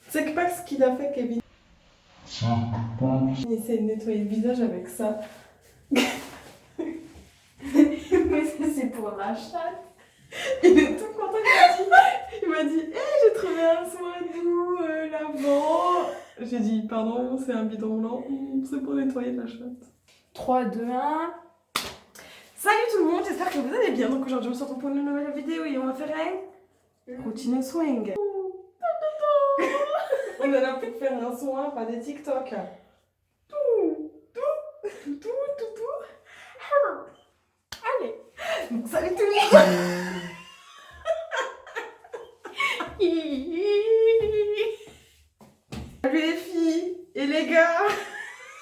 C'est pas ce qu'il a fait, Kevin. Il essaie de nettoyer le visage avec ça. Mais ça, c'est pour la chatte. Il est tout content, il m'a dit j'ai trouvé un soin doux lavant. J'ai dit pardon, c'est un bidon blanc. C'est pour nettoyer la chatte. 3, 2, 1. Salut tout le monde, j'espère que vous allez bien. Donc aujourd'hui on se retrouve pour une nouvelle vidéo et on va faire un routine swing. On a plus de faire un soin, pas des TikTok. Tout. Allez. Donc salut tout le monde. Salut les filles et les gars.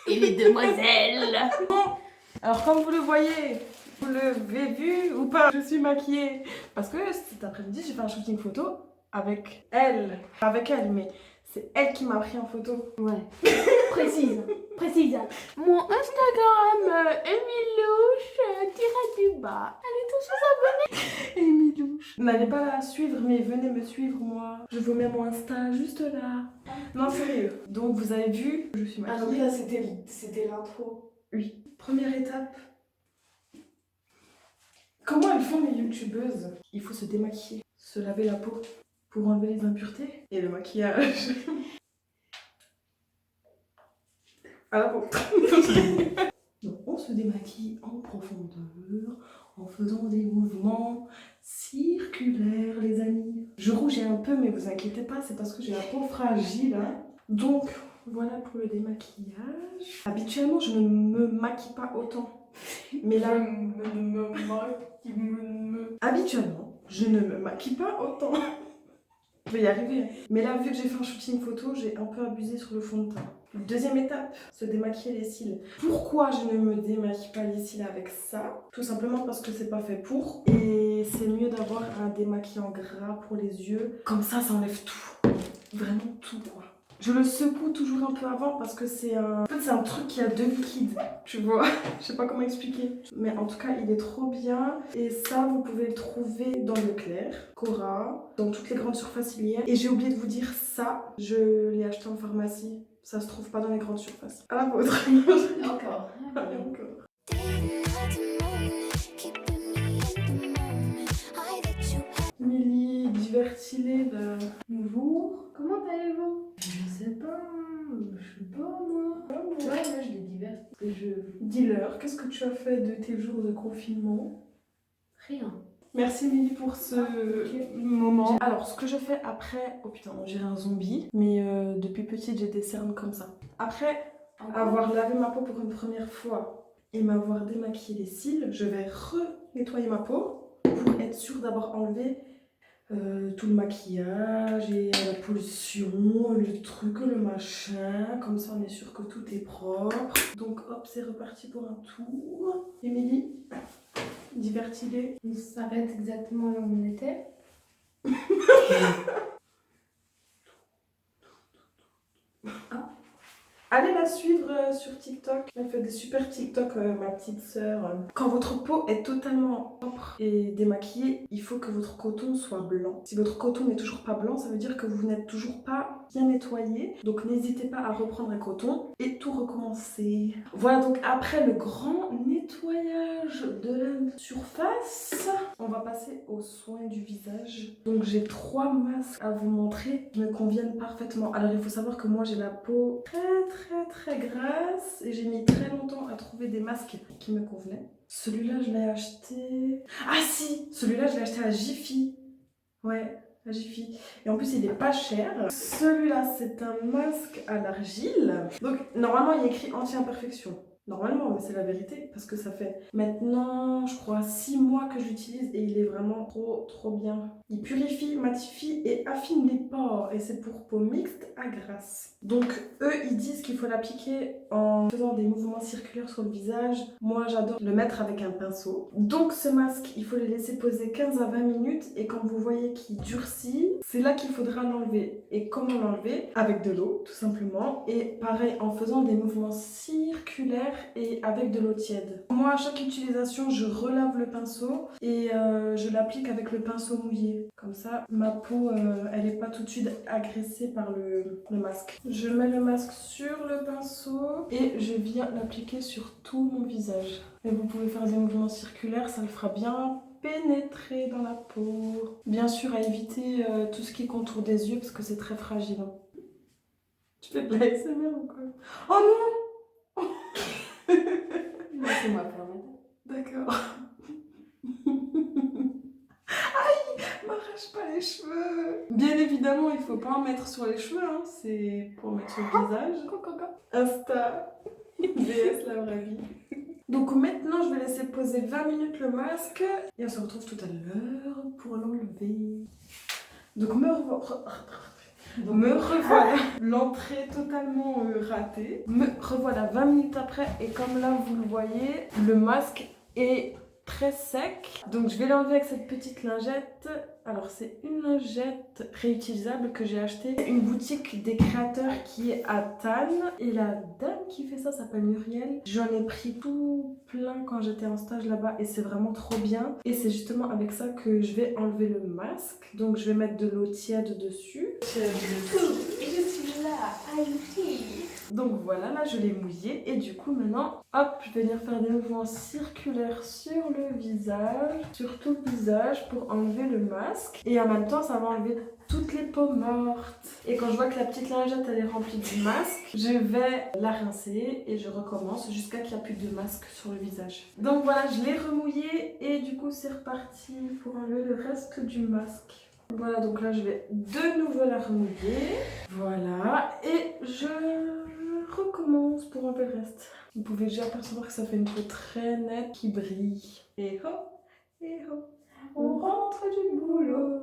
Et les demoiselles. Alors comme vous le voyez, vous l'avez vu ou pas, je suis maquillée. Parce que cet après-midi j'ai fait un shooting photo avec elle. Pas avec elle, mais c'est elle qui m'a pris en photo. Ouais. Précise. Mon Instagram, Emilouche, tiré du bas. Allez tous vous abonner. Emilouche. N'allez pas la suivre, mais venez me suivre moi. Je vous mets mon Insta juste là. Non, sérieux. Donc vous avez vu, je suis Ah non, maquillée. là c'était l'intro. Oui. Première étape. Comment elles font les youtubeuses? Il faut se démaquiller, se laver la peau pour enlever les impuretés et le maquillage. À la peau. Donc on se démaquille en profondeur en faisant des mouvements circulaires, les amis. Je rougis un peu, mais vous inquiétez pas, c'est parce que j'ai la peau fragile. Hein. Donc voilà pour le démaquillage. Habituellement, je ne me maquille pas autant. Mais là, habituellement, je ne me maquille pas autant. Je vais y arriver. Mais là, vu que j'ai fait un shooting photo, j'ai un peu abusé sur le fond de teint. Deuxième étape, se démaquiller les cils. Pourquoi je ne me démaquille pas les cils avec ça? Tout simplement parce que c'est pas fait pour. Et c'est mieux d'avoir un démaquillant gras pour les yeux. Comme ça enlève tout. Vraiment tout, quoi. Je le secoue toujours un peu avant parce que c'est un... En fait, c'est un truc qui a deux liquides, tu vois. Je sais pas comment expliquer. Mais en tout cas, il est trop bien. Et ça, vous pouvez le trouver dans Leclerc, Cora, dans toutes les grandes surfaces il y a. Et j'ai oublié de vous dire ça, je l'ai acheté en pharmacie. Ça se trouve pas dans les grandes surfaces. À la vôtre. Encore. Allez, encore. Milly, divertis-les de... Bonjour. Comment allez-vous? Je sais pas moi. Ouais, moi je les divertis. Parce que je... Dis-leur, qu'est-ce que tu as fait de tes jours de confinement? Rien. Merci Milly pour ce moment. Alors, ce que je fais après... Oh putain, j'ai un zombie. Mais depuis petite, j'ai des cernes comme ça. Après avoir lavé ma peau pour une première fois et m'avoir démaquillé les cils, je vais re-nettoyer ma peau pour être sûre d'avoir enlevé tout le maquillage et la pollution, le truc, le machin. Comme ça, on est sûr que tout est propre. Donc hop, c'est reparti pour un tour. Émilie, divertis-les. On s'arrête exactement là où on était. Allez la suivre sur TikTok. Elle fait des super TikTok, ma petite sœur. Quand votre peau est totalement propre et démaquillée, il faut que votre coton soit blanc. Si votre coton n'est toujours pas blanc, ça veut dire que vous n'êtes toujours pas bien nettoyé. Donc n'hésitez pas à reprendre un coton et tout recommencer. Voilà, donc après le grand nettoyage de la surface, on va passer aux soins du visage. Donc j'ai 3 masques à vous montrer qui me conviennent parfaitement. Alors il faut savoir que moi j'ai la peau très grasse et j'ai mis très longtemps à trouver des masques qui me convenaient. Celui-là je l'ai acheté... Ah si, celui-là je l'ai acheté à Jiffy. Ouais, à Jiffy. Et en plus il est pas cher. Celui-là c'est un masque à l'argile. Donc normalement il y a écrit anti-imperfection. Normalement, mais c'est la vérité, parce que ça fait maintenant, je crois, 6 mois que je l'utilise et il est vraiment trop bien. Il purifie, matifie et affine les pores et c'est pour peau mixte à grasse. Donc eux, ils disent qu'il faut l'appliquer en faisant des mouvements circulaires sur le visage. Moi, j'adore le mettre avec un pinceau. Donc ce masque, il faut le laisser poser 15 à 20 minutes et quand vous voyez qu'il durcit, c'est là qu'il faudra l'enlever. Et comment l'enlever? Avec de l'eau, tout simplement. Et pareil, en faisant des mouvements circulaires et avec de l'eau tiède. Moi, à chaque utilisation, je relave le pinceau et je l'applique avec le pinceau mouillé. l'appliquer. Comme ça, ma peau, elle n'est pas tout de suite agressée par le masque. Je mets le masque sur le pinceau et je viens l'appliquer sur tout mon visage. Et vous pouvez faire des mouvements circulaires, ça le fera bien pénétrer dans la peau. Bien sûr, à éviter tout ce qui est contour des yeux parce que c'est très fragile. Hein. Tu fais de la ASMR ou quoi? Oh non! C'est moi pour le matin. D'accord. Aïe, m'arrache pas les cheveux. Bien évidemment, il faut pas en mettre sur les cheveux, hein. C'est pour mettre sur le visage. Insta, VS la vraie vie. Donc maintenant, je vais laisser poser 20 minutes le masque et on se retrouve tout à l'heure pour l'enlever. Donc me revoilà, l'entrée totalement ratée. Me revoilà 20 minutes après et comme là vous le voyez, le masque est très sec. Donc je vais l'enlever avec cette petite lingette. Alors c'est une lingette réutilisable que j'ai achetée. Une boutique des créateurs qui est à Tannes. Et la dame qui fait ça s'appelle Muriel. J'en ai pris tout plein quand j'étais en stage là-bas et c'est vraiment trop bien. Et c'est justement avec ça que je vais enlever le masque. Donc je vais mettre de l'eau tiède dessus. Je suis là, Haïti. Donc voilà, là je l'ai mouillé et du coup maintenant, hop, je vais venir faire des mouvements circulaires sur le visage, sur tout le visage pour enlever le masque. Et en même temps, ça va enlever toutes les peaux mortes. Et quand je vois que la petite lingette elle est remplie de masque, je vais la rincer et je recommence jusqu'à qu'il n'y a plus de masque sur le visage. Donc voilà, je l'ai remouillé et du coup c'est reparti pour enlever le reste du masque. Voilà, donc là je vais de nouveau la remouiller. Voilà, et je recommence pour enlever le reste. Vous pouvez déjà percevoir que ça fait une peau très nette qui brille. Et hop, on rentre du boulot.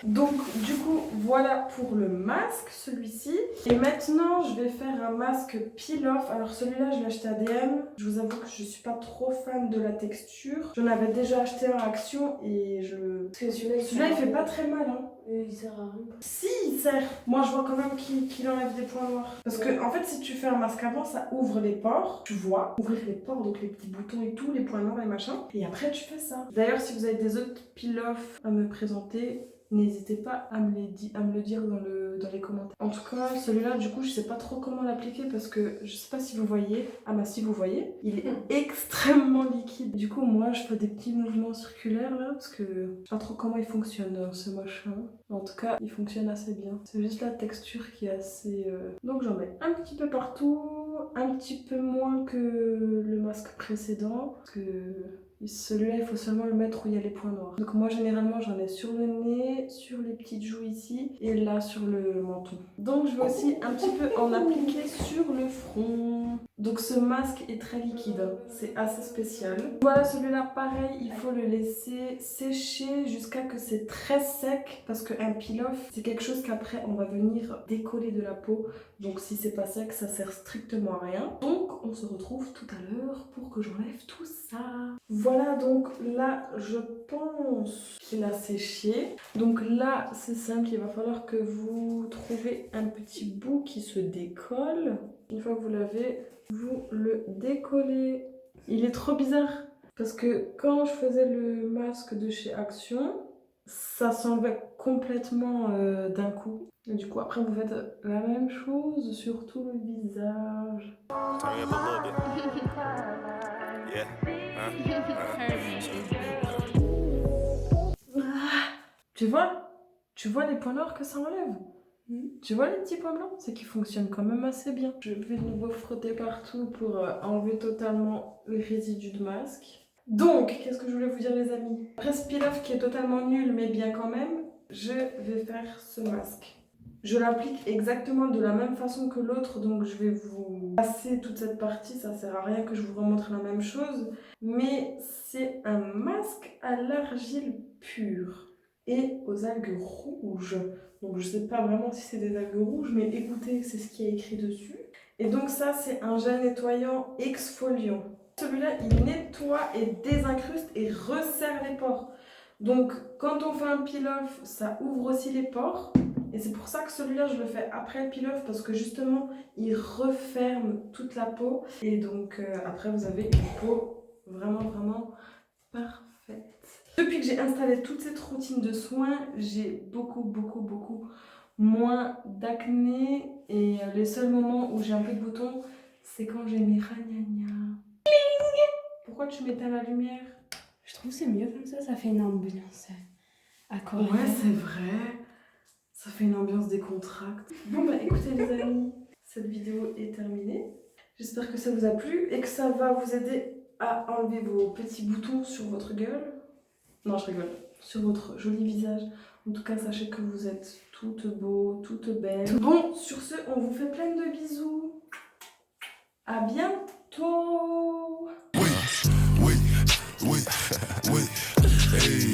Donc du coup voilà pour le masque, celui-ci. Et maintenant je vais faire un masque peel-off. Alors celui-là je l'ai acheté à DM. Je vous avoue que je suis pas trop fan de la texture. J'en avais déjà acheté un à Action et celui-là il fait pas très mal hein. Il sert à rien. Si, il sert. Moi, je vois quand même qu'il enlève des points noirs. Parce que, en fait, si tu fais un masque avant, ça ouvre les pores. Tu vois, ouvrir les pores, donc les petits boutons et tout, les points noirs et machin. Et après, tu fais ça. D'ailleurs, si vous avez des autres peel-off à me présenter, n'hésitez pas à me le dire dans les commentaires. En tout cas, celui-là, du coup, je sais pas trop comment l'appliquer parce que je sais pas si vous voyez. Ah bah si vous voyez, il est extrêmement liquide. Du coup, moi, je fais des petits mouvements circulaires là parce que je sais pas trop comment il fonctionne ce machin. En tout cas, il fonctionne assez bien. C'est juste la texture qui est assez... Donc j'en mets un petit peu partout, un petit peu moins que le masque précédent parce que... Celui-là, il faut seulement le mettre où il y a les points noirs. Donc moi, généralement, j'en ai sur le nez, sur les petites joues ici, et là, sur le menton. Donc je vais aussi un petit peu en appliquer sur le front. Donc ce masque est très liquide, hein. C'est assez spécial. Voilà, celui-là, pareil, il faut le laisser sécher jusqu'à que c'est très sec, parce qu'un peel-off, c'est quelque chose qu'après, on va venir décoller de la peau. Donc si c'est pas sec, ça sert strictement à rien. Donc on se retrouve tout à l'heure pour que j'enlève tout ça. Voilà, donc là, je pense qu'il a séché. Donc là, c'est simple, il va falloir que vous trouviez un petit bout qui se décolle. Une fois que vous l'avez, vous le décollez. Il est trop bizarre parce que quand je faisais le masque de chez Action, ça s'enlevait complètement d'un coup. Et du coup, après, vous faites la même chose sur tout le visage. Tu vois les points noirs que ça enlève? Tu vois les petits points blancs? C'est qu'ils fonctionnent quand même assez bien. Je vais de nouveau frotter partout pour enlever totalement les résidus de masque. Donc, qu'est-ce que je voulais vous dire les amis? Après ce peel-off qui est totalement nul mais bien quand même, je vais faire ce masque. Je l'applique exactement de la même façon que l'autre, donc je vais vous passer toute cette partie, ça sert à rien que je vous remontre la même chose. Mais c'est un masque à l'argile pure et aux algues rouges. Donc je sais pas vraiment si c'est des algues rouges, mais écoutez, c'est ce qui est écrit dessus. Et donc ça, c'est un gel nettoyant exfoliant. Celui-là, il nettoie et désincruste et resserre les pores. Donc quand on fait un peel-off, ça ouvre aussi les pores. Et c'est pour ça que celui-là, je le fais après le peel-off parce que justement, il referme toute la peau. Et donc, après, vous avez une peau vraiment parfaite. Depuis que j'ai installé toute cette routine de soins, j'ai beaucoup moins d'acné. Et les seuls moments où j'ai un peu de boutons, c'est quand j'ai mes ragnagnas. Pourquoi tu m'éteins la lumière? Je trouve que c'est mieux comme ça fait une ambiance aquarienne. Ouais, c'est vrai. Ça fait une ambiance décontractée. Bon bah écoutez les amis, cette vidéo est terminée. J'espère que ça vous a plu et que ça va vous aider à enlever vos petits boutons sur votre gueule. Non, je rigole. Sur votre joli visage. En tout cas, sachez que vous êtes toutes beaux, toutes belles. Bon, sur ce, on vous fait plein de bisous. À bientôt. Oui, hey.